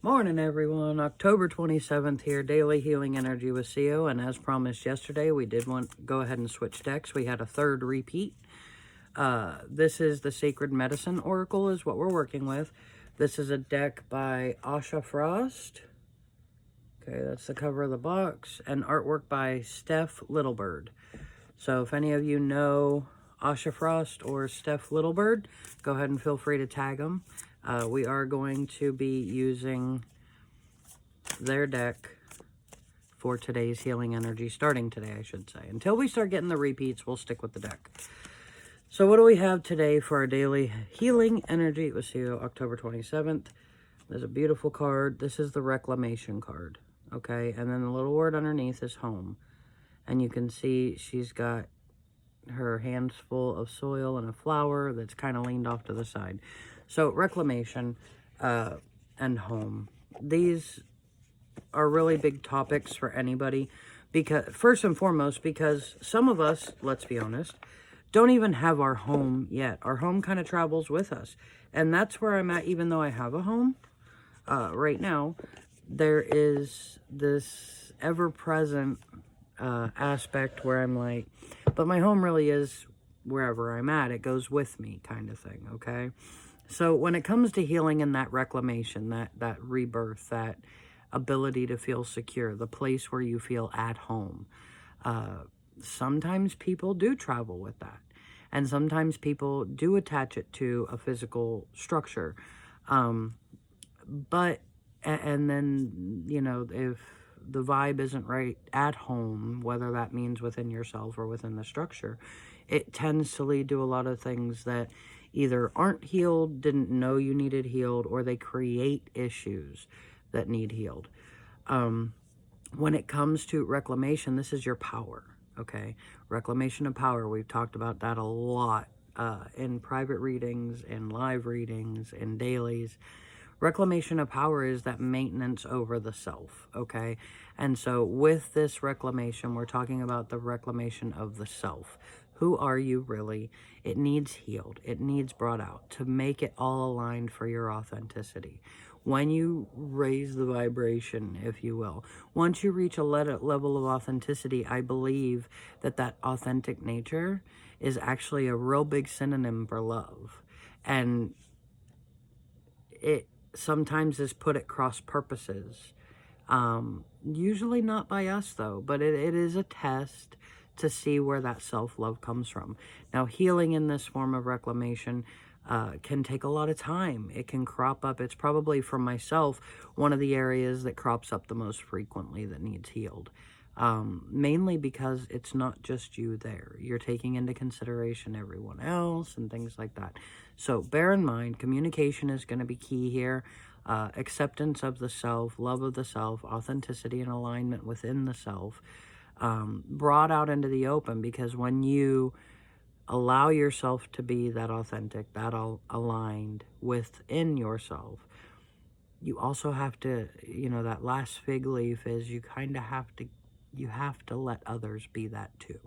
Morning, everyone. October 27th here, Daily Healing Energy with CEO. And as promised yesterday, we did go ahead and switch decks. We had a third repeat. This is the Sacred Medicine Oracle is what we're working with. This is a deck by Asha Frost. Okay, that's the cover of the box. And artwork by Steph Littlebird. So if any of you know Asha Frost or Steph Littlebird, go ahead and feel free to tag them. We are going to be using their deck for today's healing energy, starting today, I should say. Until we start getting the repeats, we'll stick with the deck. So what do we have today for our daily healing energy? Let's see, October 27th. There's a beautiful card. This is the reclamation card, okay? And then the little word underneath is home. And you can see she's got her hands full of soil and a flower that's kind of leaned off to the side. So reclamation and home. These are really big topics for anybody, because first and foremost, because some of us, let's be honest, don't even have our home yet. Our home kind of travels with us, and that's where I'm at. Even though I have a home right now, there is this ever-present aspect where I'm like, but my home really is wherever I'm at. It goes with me, kind of thing. Okay, so when it comes to healing and that reclamation, that rebirth, that ability to feel secure, the place where you feel at home, sometimes people do travel with that, and sometimes people do attach it to a physical structure, but and then, you know, if the vibe isn't right at home, whether that means within yourself or within the structure, it tends to lead to a lot of things that either aren't healed, didn't know you needed healed, or they create issues that need healed. When it comes to reclamation, this is your power, okay? Reclamation of power, we've talked about that a lot in private readings, in live readings, in dailies. Reclamation of power is that maintenance over the self, okay? And so with this reclamation, we're talking about the reclamation of the self. Who are you really? It needs healed. It needs brought out to make it all aligned for your authenticity. When you raise the vibration, if you will, once you reach a level of authenticity, I believe that that authentic nature is actually a real big synonym for love. And it sometimes is put at cross purposes. Usually not by us, though, but it is a test to see where that self-love comes from. Now, healing in this form of reclamation can take a lot of time. It can crop up. It's probably, for myself, one of the areas that crops up the most frequently that needs healed. Mainly because it's not just you there. You're taking into consideration everyone else and things like that. So bear in mind, communication is going to be key here. Acceptance of the self, love of the self, authenticity and alignment within the self, brought out into the open, because when you allow yourself to be that authentic, that aligned within yourself, you also have to, you know, that last fig leaf is you kind of have to let others be that too.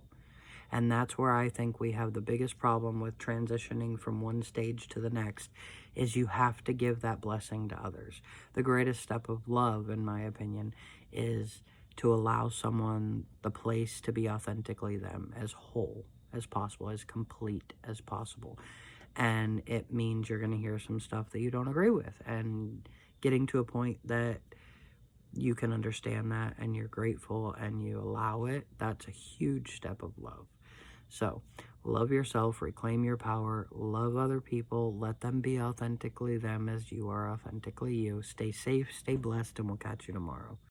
And that's where I think we have the biggest problem with transitioning from one stage to the next, is you have to give that blessing to others. The greatest step of love, in my opinion, is to allow someone the place to be authentically them, as whole as possible, as complete as possible. And it means you're going to hear some stuff that you don't agree with, and getting to a point that you can understand that and you're grateful and you allow it, that's a huge step of love. So love yourself, reclaim your power, love other people, let them be authentically them as you are authentically you. Stay safe, stay blessed, and we'll catch you tomorrow.